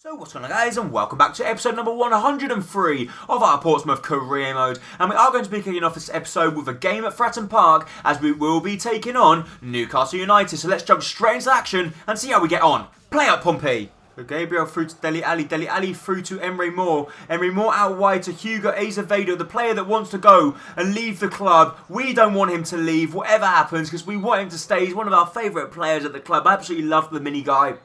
So what's going on, guys, and welcome back to episode number 103 of our Portsmouth career mode, and we are going to be kicking off this episode with a game at Fratton Park as we will be taking on Newcastle United. So let's jump straight into action and see how we get on. Play up, Pompey! So Gabriel through to Dele Alli through to Emre Moore out wide to Hugo Azevedo, the player that wants to go and leave the club. We don't want him to leave, whatever happens, because we want him to stay. He's one of our favourite players at the club. I absolutely love the mini guy.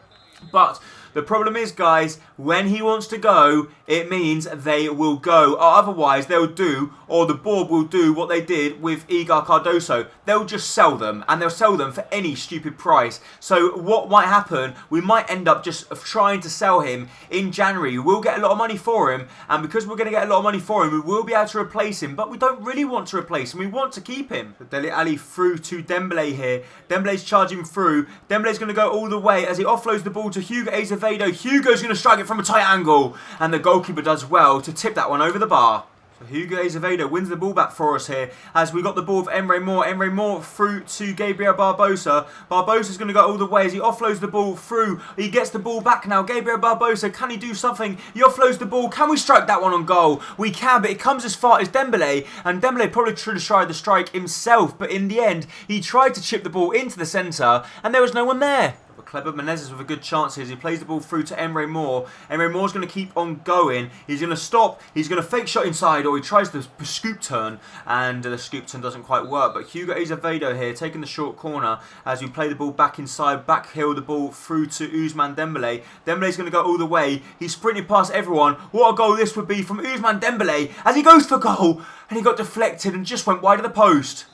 But the problem is, guys, when he wants to go, it means they will go. Or otherwise, they'll do, or the board will do what they did with Igor Cardoso. They'll just sell them, and they'll sell them for any stupid price. So what might happen, we might end up just trying to sell him in January. We'll get a lot of money for him, and because we're going to get a lot of money for him, we will be able to replace him. But we don't really want to replace him. We want to keep him. Dele Alli through to Dembele here. Dembele's charging through. Dembele's going to go all the way as he offloads the ball to Hugo Azevedo. Hugo's going to strike it from a tight angle, and the goalkeeper does well to tip that one over the bar. So Hugo Azevedo wins the ball back for us here as we got the ball with Emre Moore. Emre Moore through to Gabriel Barbosa. Barbosa's going to go all the way as he offloads the ball through. He gets the ball back now. Gabriel Barbosa, can he do something? He offloads the ball. Can we strike that one on goal? We can, but it comes as far as Dembele, and Dembele probably should have tried the strike himself, but in the end, he tried to chip the ball into the centre, and there was no one there. Clever Menezes with a good chance here as he plays the ball through to Emre Moore. Emre Moore's going to keep on going. He's going to stop. He's going to fake shot inside, or he tries the scoop turn, and the scoop turn doesn't quite work. But Hugo Azevedo here taking the short corner as we play the ball back inside, back heel the ball through to Ousmane Dembele. Dembele's going to go all the way. He's sprinting past everyone. What a goal this would be from Ousmane Dembele as he goes for goal, and he got deflected and just went wide of the post.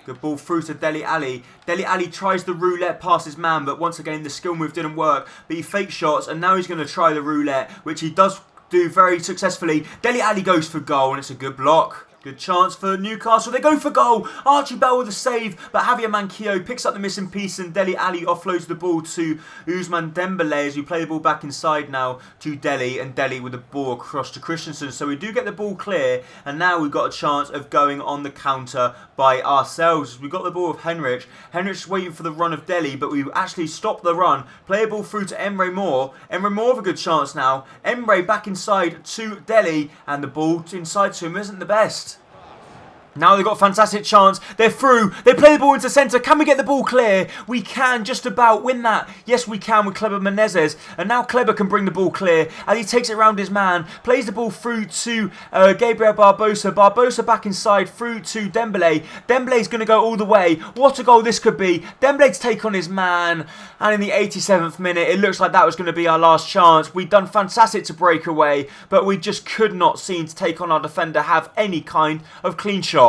Good ball through to Dele Alli. Dele Alli tries the roulette past his man, but once again the skill move didn't work. But he faked shots, and now he's going to try the roulette, which he does do very successfully. Dele Alli goes for goal, and it's a good block. Good chance for Newcastle. They go for goal. Archie Bell with a save, but Javier Manquillo picks up the missing piece, and Dele Alli offloads the ball to Ousmane Dembele as we play the ball back inside now to Dele, and Dele with the ball across to Christensen. So we do get the ball clear, and now we've got a chance of going on the counter by ourselves. We've got the ball with Henrich. Henrich's waiting for the run of Dele, but we actually stop the run. Play a ball through to Emre Moore. Emre Moore with a good chance now. Emre back inside to Dele, and the ball inside to him isn't the best. Now they've got a fantastic chance. They're through. They play the ball into centre. Can we get the ball clear? We can just about win that. Yes, we can with Cleber Menezes. And now Cleber can bring the ball clear. And he takes it around his man. Plays the ball through to Gabriel Barbosa. Barbosa back inside through to Dembele. Dembele's going to go all the way. What a goal this could be. Dembele to take on his man. And in the 87th minute, it looks like that was going to be our last chance. We'd done fantastic to break away. But we just could not seem to take on our defender, have any kind of clean shot.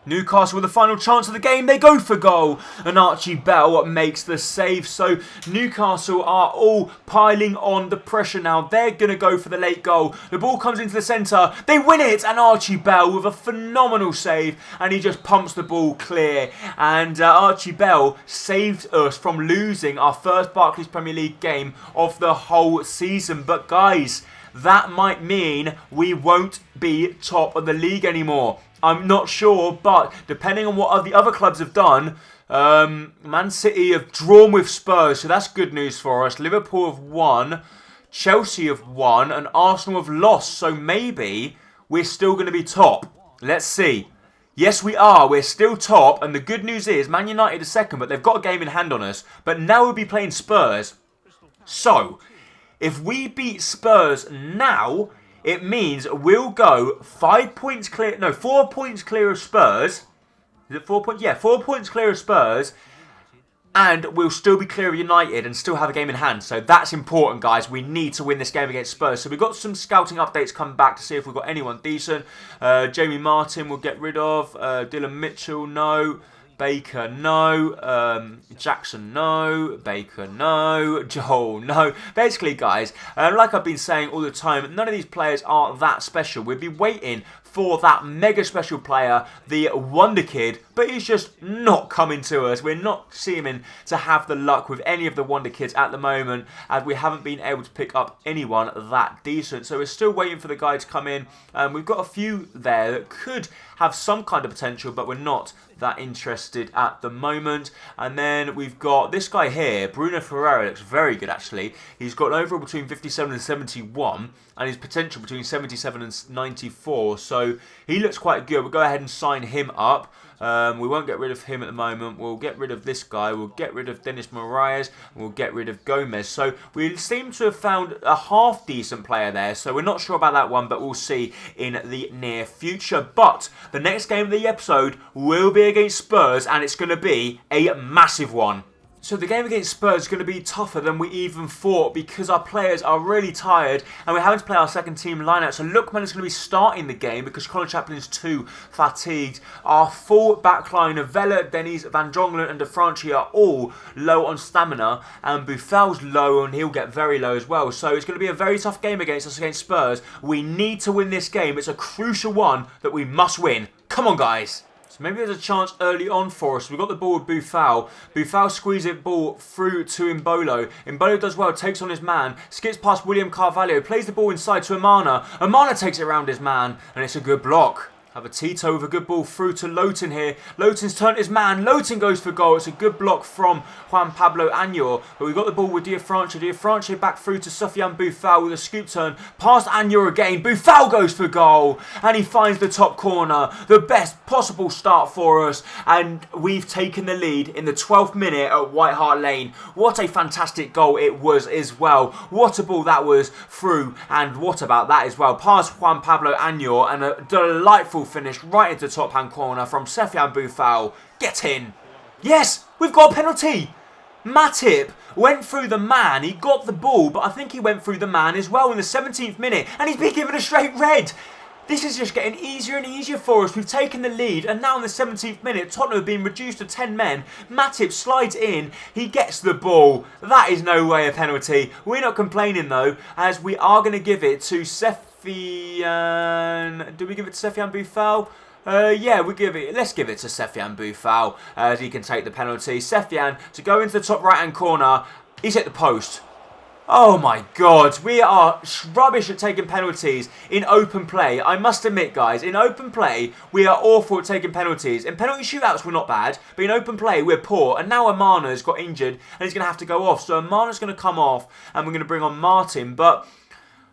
Newcastle with the final chance of the game. They go for goal, and Archie Bell makes the save. So Newcastle are all piling on the pressure now. They're going to go for the late goal. The ball comes into the centre. They win it, and Archie Bell with a phenomenal save, and he just pumps the ball clear. And Archie Bell saved us from losing our first Barclays Premier League game of the whole season. But guys, that might mean we won't be top of the league anymore. I'm not sure, but depending on what the other clubs have done, Man City have drawn with Spurs, so that's good news for us. Liverpool have won, Chelsea have won, and Arsenal have lost, so maybe we're still going to be top. Let's see. Yes, we are. We're still top, and the good news is Man United are second, but they've got a game in hand on us. But now we'll be playing Spurs. So, if we beat Spurs now, it means we'll go 5 points clear. No, 4 points clear of Spurs. Is it 4 points? Yeah, 4 points clear of Spurs. And we'll still be clear of United and still have a game in hand. So that's important, guys. We need to win this game against Spurs. So we've got some scouting updates come back to see if we've got anyone decent. Jamie Martin we'll get rid of. Dylan Mitchell, no. Baker, no. Jackson, no. Baker, no. Joel, no. Basically, guys, like I've been saying all the time, none of these players are that special. We'll be waiting for that mega special player, the Wonder Kid, but he's just not coming to us. We're not seeming to have the luck with any of the Wonder Kids at the moment, as we haven't been able to pick up anyone that decent. So we're still waiting for the guy to come in. We've got a few there that could have some kind of potential, but we're not that interested at the moment. And then we've got this guy here, Bruno Ferreira. Looks very good actually. He's got an overall between 57 and 71, and his potential between 77 and 94. So he looks quite good. We'll go ahead and sign him up. We won't get rid of him at the moment. We'll get rid of this guy. We'll get rid of Dennis Moraes. And we'll get rid of Gomez. So we seem to have found a half decent player there. So we're not sure about that one, but we'll see in the near future. But the next game of the episode will be against Spurs, and it's going to be a massive one. So the game against Spurs is going to be tougher than we even thought, because our players are really tired and we're having to play our second team lineup. So Lookman is going to be starting the game because Colin Chaplin is too fatigued. Our full back line of Vela, Dennis, Van Drongelen and De Franchi are all low on stamina, and Buffel's low and he'll get very low as well. So it's going to be a very tough game against us, against Spurs. We need to win this game. It's a crucial one that we must win. Come on, guys. So maybe there's a chance early on for us. We've got the ball with Buffal. Buffal squeezes the ball through to Mbolo. Mbolo does well, takes on his man, skips past William Carvalho, plays the ball inside to Amana. Amana takes it around his man, and it's a good block. Have a Tito with a good ball through to Lowton here. Lowton's turned his man. Lowton goes for goal. It's a good block from Juan Pablo Añor. But we've got the ball with Diafranche. Diafranche back through to Sofiane Buffal with a scoop turn. Past Añor again. Buffal goes for goal. And he finds the top corner. The best possible start for us. And we've taken the lead in the 12th minute at White Hart Lane. What a fantastic goal it was as well. What a ball that was through. And what about that as well. Past Juan Pablo Añor, and a delightful finish right into top hand corner from Sofiane Buffal. Get in. Yes, we've got a penalty. Matip went through the man. He got the ball, but I think he went through the man as well in the 17th minute, and he's been given a straight red. This is just getting easier and easier for us. We've taken the lead, and now in the 17th minute, Tottenham have been reduced to 10 men. Matip slides in. He gets the ball. That is no way a penalty. We're not complaining, though, as we are going to give it to Sofiane. Do we give it to Sofiane Buffal? Yeah, let's give it to Sofiane Buffal, as he can take the penalty. Sofiane to go into the top right-hand corner. He's hit the post. Oh my God, we are rubbish at taking penalties in open play. I must admit, guys, in open play, we are awful at taking penalties. In penalty shootouts, we're not bad, but in open play, we're poor. And now Amana's got injured, and he's going to have to go off. So Amana's going to come off, and we're going to bring on Martin. But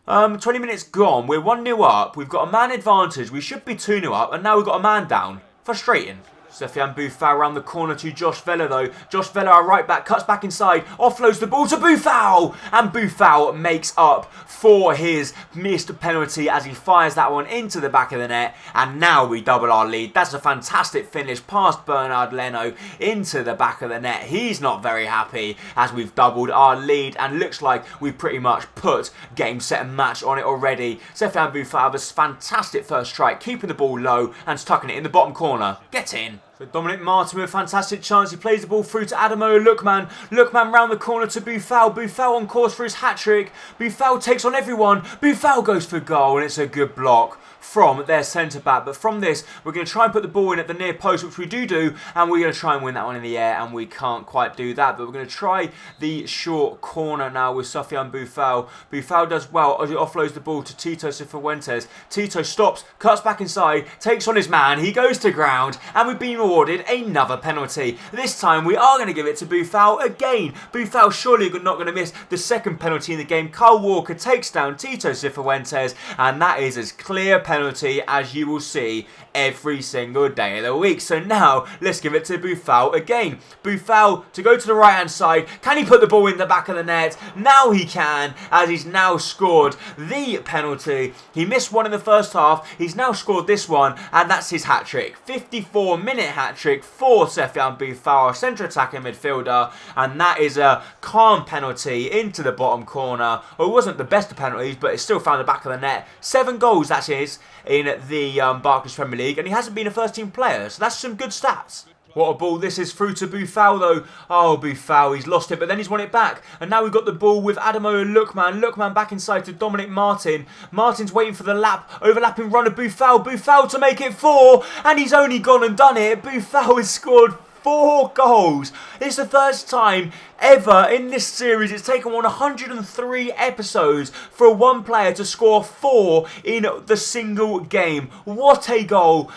20 minutes gone, we're 1-0 up. We've got a man advantage. We should be 2-0 up, and now we've got a man down. Frustrating. Sofiane Buffal around the corner to Josh Vela though. Josh Vela, our right back, cuts back inside, offloads the ball to Buffal, and Buffal makes up for his missed penalty as he fires that one into the back of the net, and now we double our lead. That's a fantastic finish past Bernard Leno into the back of the net. He's not very happy as we've doubled our lead, and looks like we've pretty much put game, set and match on it already. Sofiane Buffal with a fantastic first strike, keeping the ball low and tucking it in the bottom corner. Get in. So Dominic Martin with a fantastic chance. He plays the ball through to Adamo Lookman. Lookman round the corner to Buffal. Buffal on course for his hat-trick. Buffal takes on everyone. Buffal goes for goal, and it's a good block from their centre-back. But from this, we're going to try and put the ball in at the near post, which we do, and we're going to try and win that one in the air, and we can't quite do that. But we're going to try the short corner now with Sofiane Buffal. Buffal does well as he offloads the ball to Tito Cifuentes. Tito stops, cuts back inside, takes on his man. He goes to ground, and we've been awarded another penalty. This time, we are going to give it to Buffal again. Buffal surely not going to miss the second penalty in the game. Kyle Walker takes down Tito Cifuentes, and that is as clear a penalty as you will see every single day of the week. So now let's give it to Buffal again. Buffal to go to the right hand side. Can he put the ball in the back of the net? Now he can, as he's now scored the penalty. He missed one in the first half. He's now scored this one, and that's his hat-trick. 54-minute hat-trick for Sofiane Buffal, our centre attacking midfielder, and that is a calm penalty into the bottom corner. Well, it wasn't the best of penalties, but it still found the back of the net. 7 goals, that is, in the Barclays Premier League, and he hasn't been a first-team player, so that's some good stats. What a ball this is through to Buffal though. Oh, Buffal, he's lost it, but then he's won it back. And now we've got the ball with Adamo and Lookman. Lookman back inside to Dominic Martin. Martin's waiting for the overlapping run of Buffal. Buffal to make it 4, and he's only gone and done it. Buffal has scored 4 goals. It's the first time ever in this series. It's taken 103 episodes for one player to score 4 in the single game. What a goal.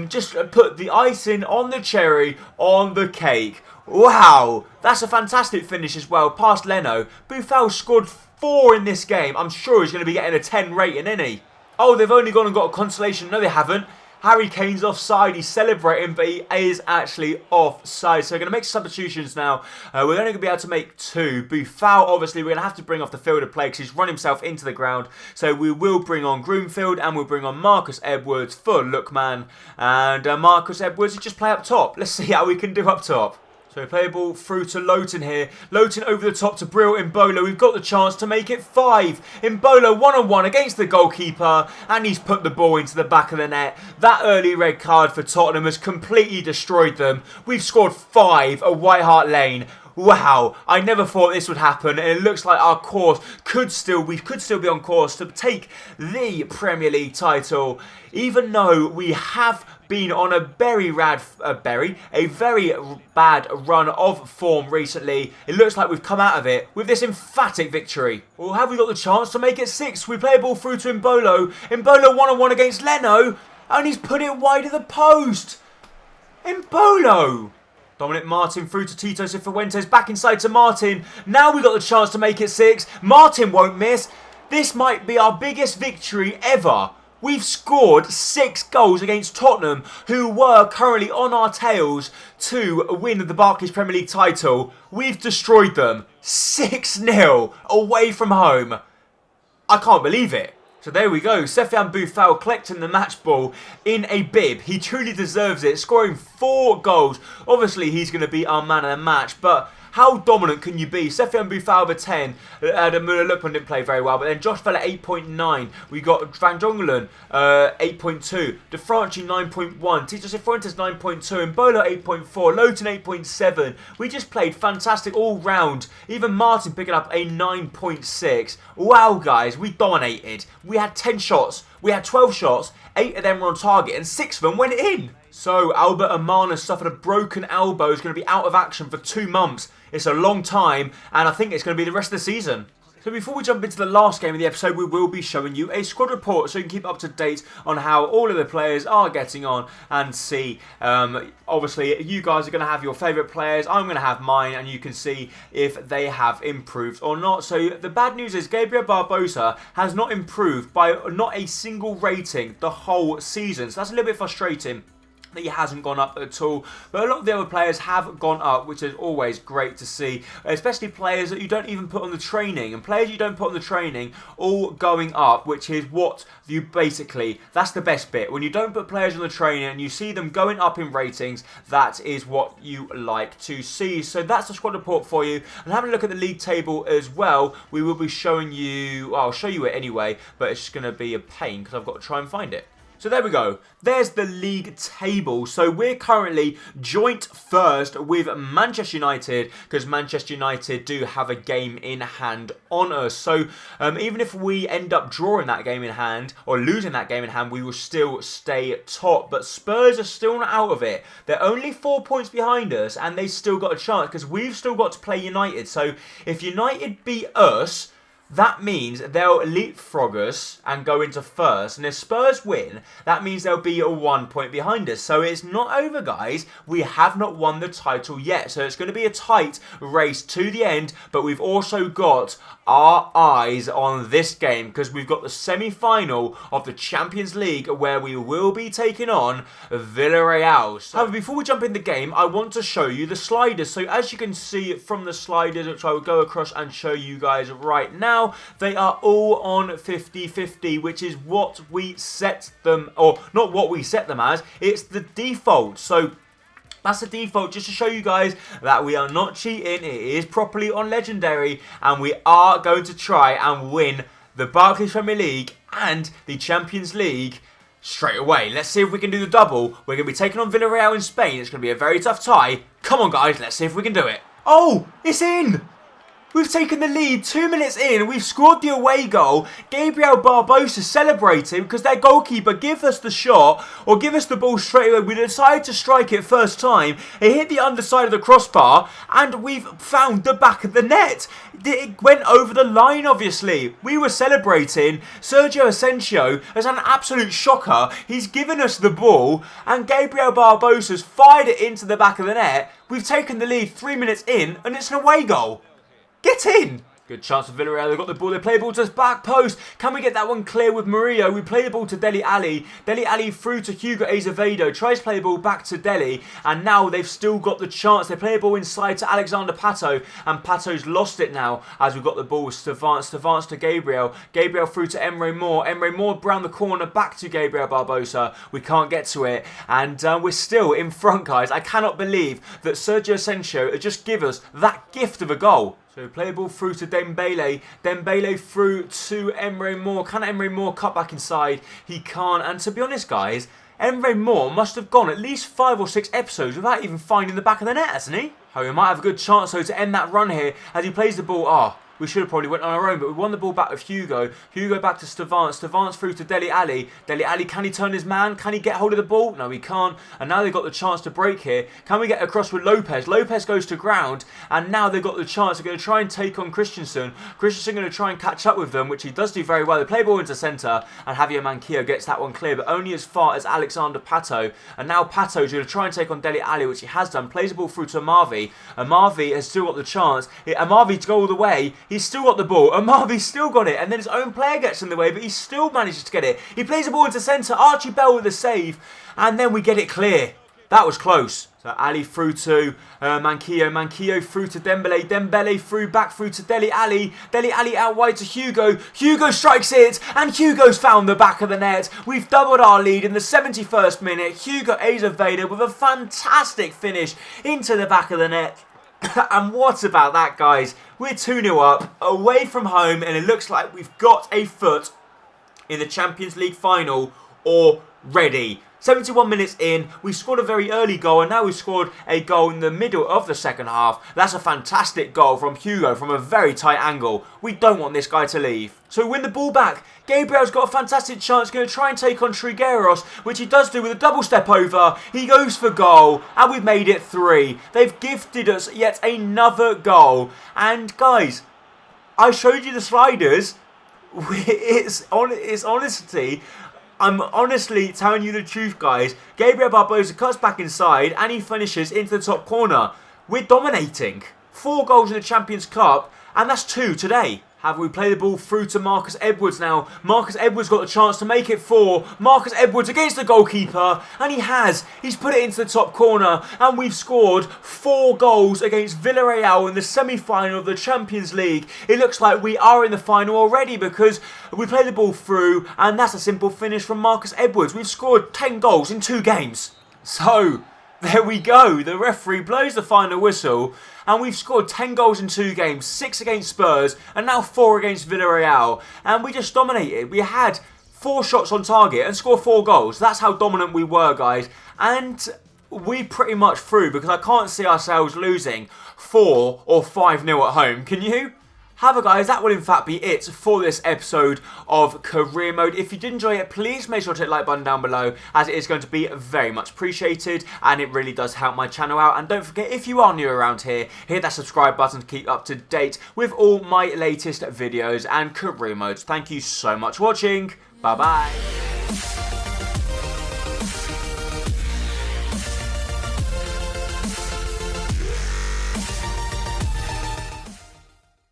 Just put the icing on the cherry on the cake. Wow, that's a fantastic finish as well. Past Leno. Buffal scored 4 in this game. I'm sure he's going to be getting a 10 rating, isn't he? Oh, they've only gone and got a consolation. No, they haven't. Harry Kane's offside. He's celebrating, but he is actually offside. So we're going to make substitutions now. We're only going to be able to make 2. Buffal, obviously, we're going to have to bring off the field of play because he's run himself into the ground. So we will bring on Broomfield and we'll bring on Marcus Edwards for Lookman. And Marcus Edwards, just play up top. Let's see how we can do up top. So we play a ball through to Lowton here. Lowton over the top to Brill Mbola. We've got the chance to make it 5. Mbola one-on-one against the goalkeeper. And he's put the ball into the back of the net. That early red card for Tottenham has completely destroyed them. We've scored 5 at White Hart Lane. Wow, I never thought this would happen, and it looks like our course we could still be on course to take the Premier League title, even though we have been on a very bad run of form recently. It looks like we've come out of it with this emphatic victory. Well, have we got the chance to make it 6? We play a ball through to Mbolo. Mbolo one-on-one against Leno, and he's put it wide of the post. Mbolo! Dominic Martin through to Tito Cifuentes, back inside to Martin. Now we've got the chance to make it 6. Martin won't miss. This might be our biggest victory ever. We've scored 6 goals against Tottenham, who were currently on our tails to win the Barclays Premier League title. We've destroyed them 6-0 away from home. I can't believe it. So there we go, Sefian Buffal collecting the match ball in a bib. He truly deserves it, scoring 4 goals. Obviously, he's going to be our man of the match, but how dominant can you be? Sefian Buffal with 10. Lookman didn't play very well, but then Josh fell at 8.9. We got Van Jongelen 8.2. De Franchi 9.1. Tito Cifuentes 9.2. And Bolo 8.4. Lowton 8.7. We just played fantastic all round. Even Martin picking up a 9.6. Wow, guys, we dominated. We had 10 shots. We had 12 shots. 8 of them were on target and 6 of them went in. So Albert Amana suffered a broken elbow. He's going to be out of action for 2 months. It's a long time, and I think it's going to be the rest of the season. So before we jump into the last game of the episode, we will be showing you a squad report so you can keep up to date on how all of the players are getting on and see. Obviously, you guys are going to have your favourite players. I'm going to have mine, and you can see if they have improved or not. So the bad news is Gabriel Barbosa has not improved by not a single rating the whole season. So that's a little bit frustrating that he hasn't gone up at all, but a lot of the other players have gone up, which is always great to see, especially players that you don't even put on the training, and players you don't put on the training all going up, which is what you basically, that's the best bit. When you don't put players on the training and you see them going up in ratings, that is what you like to see. So that's the squad report for you, and having a look at the league table as well, we will be showing you, well, I'll show you it anyway, but it's just going to be a pain because I've got to try and find it. So there we go. There's the league table. So we're currently joint first with Manchester United because Manchester United do have a game in hand on us. So even if we end up drawing that game in hand or losing that game in hand, we will still stay top. But Spurs are still not out of it. They're only 4 points behind us and they still got a chance because we've still got to play United. So if United beat us, that means they'll leapfrog us and go into first. And if Spurs win, that means they'll be 1 point behind us. So it's not over, guys. We have not won the title yet. So it's going to be a tight race to the end. But we've also got our eyes on this game because we've got the semi-final of the Champions League where we will be taking on Villarreal. However, before we jump in the game, I want to show you the sliders. So as you can see from the sliders, which I will go across and show you guys right now, they are all on 50-50, which is what we set them, or not what we set them as, it's the default. So that's the default, just to show you guys that we are not cheating. It is properly on Legendary, and we are going to try and win the Barclays Premier League and the Champions League straight away. Let's see if we can do the double. We're going to be taking on Villarreal in Spain. It's going to be a very tough tie. Come on, guys. Let's see if we can do it. Oh, it's in. We've taken the lead 2 minutes in. We've scored the away goal. Gabriel Barbosa celebrating because their goalkeeper give us the shot or give us the ball straight away. We decided to strike it first time. It hit the underside of the crossbar and we've found the back of the net. It went over the line, obviously. We were celebrating. Sergio Asensio has had an absolute shocker. He's given us the ball and Gabriel Barbosa's fired it into the back of the net. We've taken the lead 3 minutes in and it's an away goal. Get in! Good chance for Villarreal. They've got the ball. They play the ball to the back post. Can we get that one clear with Murillo? We play the ball to Dele Alli. Dele Alli through to Hugo Azevedo. Tries to play the ball back to Dele. And now they've still got the chance. They play the ball inside to Alexander Pato. And Pato's lost it now as we've got the ball. Stevance to Gabriel. Gabriel through to Emre Moore. Emre Moore round the corner back to Gabriel Barbosa. We can't get to it. And we're still in front, guys. I cannot believe that Sergio Asensio has just given us that gift of a goal. So play the ball through to Dembele. Dembele through to Emre Moore. Can Emre Moore cut back inside? He can't. And to be honest, guys, Emre Moore must have gone at least 5 or 6 episodes without even finding the back of the net, hasn't he? Oh, we might have a good chance, though, to end that run here as he plays the ball. Oh, we should have probably went on our own, but we won the ball back with Hugo. Hugo back to Stevance. Stevance through to Dele Alli. Dele Alli, can he turn his man? Can he get hold of the ball? No, he can't. And now they've got the chance to break here. Can we get across with Lopez? Lopez goes to ground. And now they've got the chance. They're going to try and take on Christensen. Christensen going to try and catch up with them, which he does do very well. They play ball into centre. And Javier Manquillo gets that one clear, but only as far as Alexander Pato. And now Pato's going to try and take on Dele Alli, which he has done. Plays the ball through to Amavi. Amavi has still got the chance. Amavi to go all the way. He's still got the ball. Amavi's still got it. And then his own player gets in the way, but he still manages to get it. He plays the ball into centre. Archie Bell with the save. And then we get it clear. That was close. So Ali through to Manquillo. Manquillo through to Dembele. Dembele back through to Dele Alli. Dele Alli out wide to Hugo. Hugo strikes it. And Hugo's found the back of the net. We've doubled our lead in the 71st minute. Hugo Azevedo with a fantastic finish into the back of the net. And what about that, guys? We're 2-0 up, away from home, and it looks like we've got a foot in the Champions League final already. 71 minutes in, we scored a very early goal, and now we've scored a goal in the middle of the second half. That's a fantastic goal from Hugo from a very tight angle. We don't want this guy to leave. So we win the ball back. Gabriel's got a fantastic chance, going to try and take on Trigueros, which he does do with a double step over. He goes for goal, and we've made it 3. They've gifted us yet another goal. And guys, I showed you the sliders. It's honesty. I'm honestly telling you the truth, guys. Gabriel Barbosa cuts back inside and he finishes into the top corner. We're dominating. 4 goals in the Champions Cup, and that's 2 today. Have we played the ball through to Marcus Edwards now? Marcus Edwards got the chance to make it 4. Marcus Edwards against the goalkeeper, and he has. He's put it into the top corner, and we've scored 4 goals against Villarreal in the semi-final of the Champions League. It looks like we are in the final already because we played the ball through, and that's a simple finish from Marcus Edwards. We've scored 10 goals in 2 games. So there we go. The referee blows the final whistle. And we've scored 10 goals in 2 games, 6 against Spurs, and now 4 against Villarreal. And we just dominated. We had 4 shots on target and scored 4 goals. That's how dominant we were, guys. And we pretty much through because I can't see ourselves losing 4 or 5-0 at home. Can you? However, guys, that will in fact be it for this episode of Career Mode. If you did enjoy it, please make sure to hit the like button down below, as it is going to be very much appreciated, and it really does help my channel out. And don't forget, if you are new around here, hit that subscribe button to keep up to date with all my latest videos and career modes. Thank you so much for watching. Bye-bye.